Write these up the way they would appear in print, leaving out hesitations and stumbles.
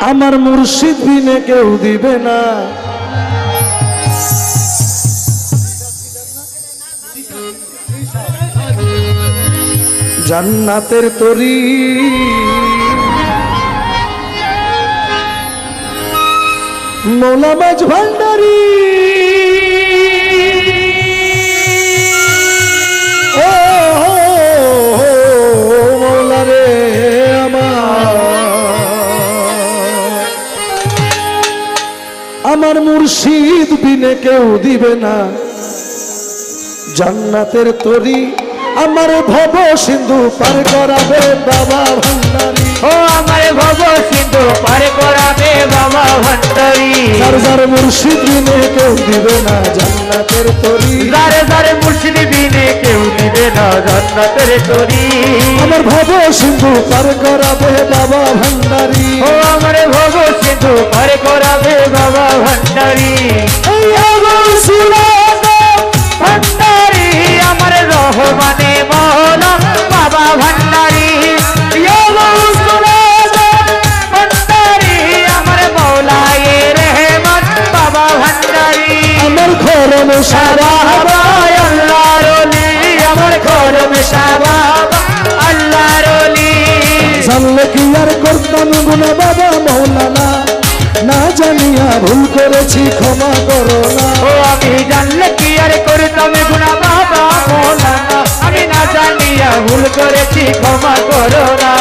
আমার মুর্শিদ বিনে কেউ দিবে না। জান্নাতের তরি মৌলা মাঝ ভান্ডারি ও মৌলা রে আমার মুর্শিদ বিনে কেউ দিবে না। জান্নাতের তরি আমার ভব সিন্ধু পার করাবে বাবা ভান্ডারি। ও আমার ভব সিন্ধু পার করাবে বাবা ভান্ডারি। যার যার মুর্শিদ বিনে কেউ দিবে না জান্নাতের তরি। যার যার মুর্শিদ বিনে কেউ দিবে না জান্নাতের তরি। আমার ভব সিন্ধু পার করাবে বাবা ভান্ডারি। ও আমার ভব সিন্ধু পার করাবে বাবা ভান্ডারি। ভান্ডারি আমার রহমানে মওলা বাবা ভান্ডারি। ভান্ডারি আমার মওলায়ে রহমান বাবা ভান্ডারি। আমার খরম সারা আল্লাহর ওলি আমার খরম সারা আল্লাহর ওলি। জানলে কি আর করতাম গুনাহ বাবা মৌলানা, না জানিয়া ভুল করেছি ক্ষমা করো না। ও আমি জানলে কি আর করতাম গুনাহ বাবা মওলানা, আমি না জানিয়া ভুল করেছি ক্ষমা করো না।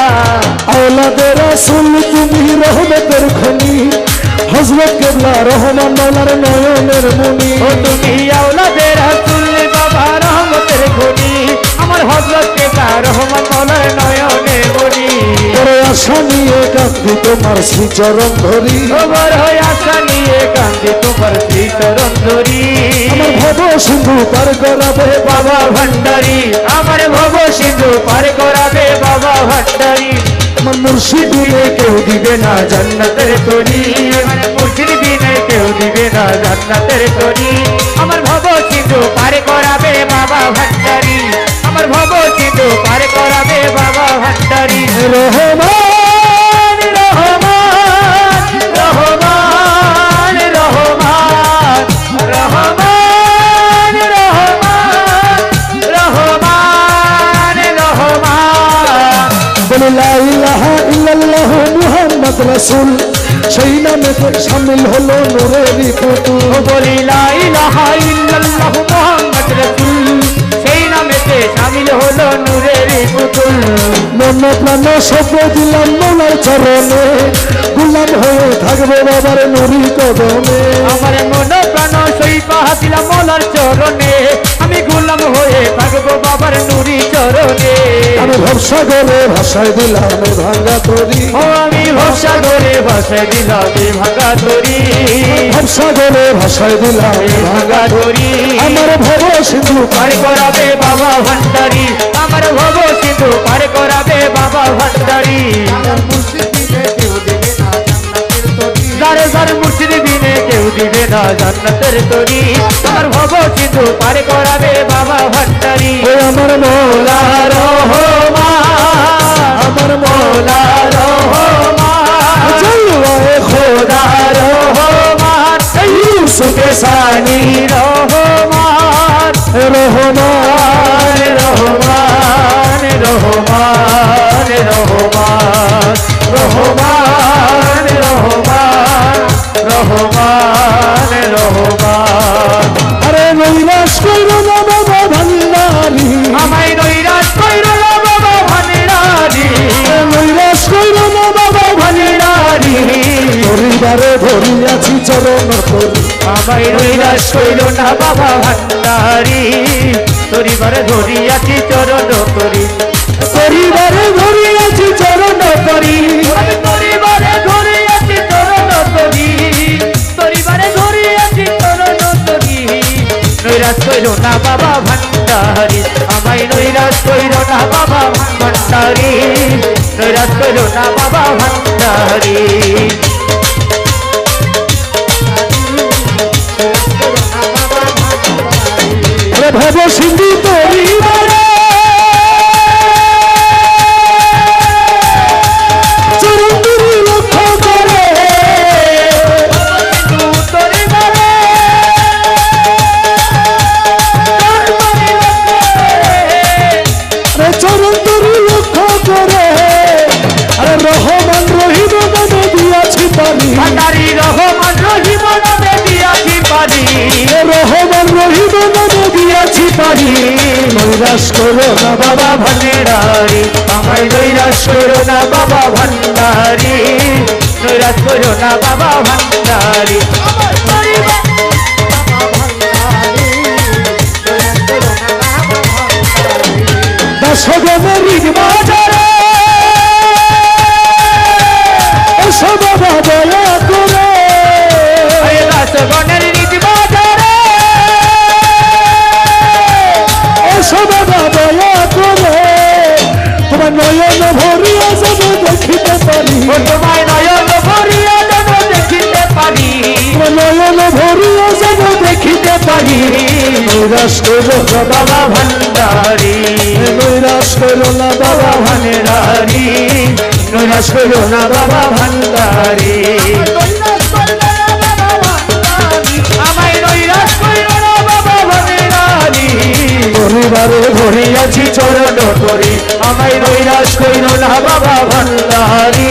আওলাদে রাসূল তুমি রহমতের খনি, হযরত কেবলা রহমান মওলার নয়নের মনি। ও তুমি আওলাদে রাসূল বাবা রহমতের খনি, আমার হযরত কেবলা রহমান মওলার নয়নের মনি। বড় আশা নিয়ে কাঁদি তোমার শ্রীচরণ ধরি। ও বড় আশা নিয়ে কাঁদি তোমার শ্রীচরণ ধরি। আমার ভব সিন্ধু পার করাবে বাবা ভান্ডারি আমার ভব সিন্ধু পার করাবে বাবা ভান্ডারি। আমার মুর্শিদ বিনে কেউ দিবে না জান্নাতের তরি। আমার মুর্শিদ বিনে কেউ দিবে না জান্নাতের তরি। আমার ভব সিন্ধু পার করাবে বাবা ভান্ডারি। আমার ভব সিন্ধু পার করাবে বাবা ভান্ডারি। রহমান রহমান রহমান রহমান রহমান রহমান রহমান। বলে লা ইলাহা ইল্লাল্লাহু মুহাম্মদ রাসূল, সেই নামেতে শামিল হলো নূরেরই পুতুল। বলি লা ইলাহা ইল্লাল্লাহু মুহাম্মদ রাসূল, সেই নামেতে শামিল হলো নূরের পুতুল। মন প্রাণ সব দিলাম মৌলার চরণে, গোলাম হয়ে থাকবো বাবার নুরি কদমে। আমার মন প্রাণ সইপা দিলাম মওলার চরণে, আমি গোলাম হয়ে থাকবো বাবার নুরি চরণে। আমি ভবসাগরে ভাষায় দিলাম ভাঙ্গা তরি। ও আমি ভবসাগরে ভাষায় দিলাম ভাঙা তরি। ভবসাগরে ভাষায় দিলাম ভাঙা তরি আমার ভব সিন্ধু পার করাবে বাবা ভান্ডারি। আমার ভব সিন্ধু পার করাবে বাবা ভান্ডারি। যারে যার মুর্শিদ বিনে কেউ দিবে না জান্নাতের তরি। আমার ভব সিন্ধু পার করাবে বাবা ভান্ডারি। ও আমার মৌলা রহমান আমার মওলা রহমান জলওয়ায়ে খোদা রহমান ইউসুফে সানি রহমান রহমান রহমান রহমান রহমান রহমান রহমান রহমান রহমান। আরে নৈরাশ কইরো না বাবা ভান্ডারি, আমায় নৈরাশ কইরো না বাবা ভান্ডারি। নৈরাশ কইরো না বাবা ভান্ডারি পরিবারে ধরিয়াছি চরণ তরি। আমায় নৈরাশ কইরো না বাবা ভান্ডারি, পরিবারে ধরিয়াছি চরণ তরি। পরিবারে ধরিয়াছি চরণ তরি। আমি পরিবারে ধরিয়াছি চরণ তরি, পরিবারে ধরিয়াছি চরণ তরি। নৈরাশ কইরো না বাবা ভান্ডারি, আমায় নৈরাশ কইরো না বাবা ভান্ডারি। নৈরাশ কইরো না বাবা ভান্ডারি। ভব সিন্ধু পরিবারে চরণ তরি লক্ষ্য করে ভান্ডারি নৈরাশ করো না বাবা ভান্ডারি দশগণের বাজারে এসো বাবা দয়া করে দাসগণের নিজ বাজারে এসো বাবা দয়া করে তোমার নয়ন ভরিয়া যেন দেখিতে পারি ও তোমায় নয়ন ভরিয়া যেন দেখিতে পারি তোমার নয়ন ভরিয়া যেন দেখিতে পারি নৈরাশ করো না বাবা ভান্ডারি নৈরাশ করো না বাবা ভান্ডারি নৈরাশ করো না বাবা ভান্ডারি আমায় নৈরাশ করো না বাবা ভান্ডারি পরিবারে ধরিয়াছি চরণ করি আমায় নৈরাশ করো না বাবা ভান্ডারি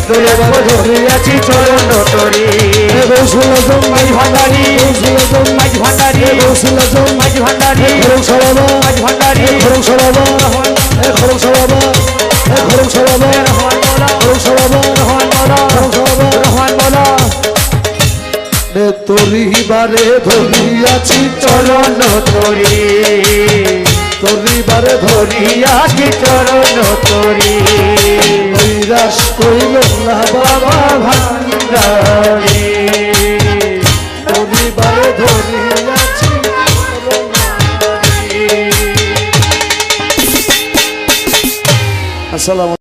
ধরিয়াছি চরণ করি মাঝ ভান্ডারি মাঝ ভান্ডারি মাঝ ভান্ডারি মাঝ ভান্ডারি তরিবারে ধরিয়াছি চরণ তরি তরিবারে ধরিয়াছি চরণ তরি নৈরাশ কইল না বাবা ভান্ডারি তরিবারে ধরিয়াছি আসসালাম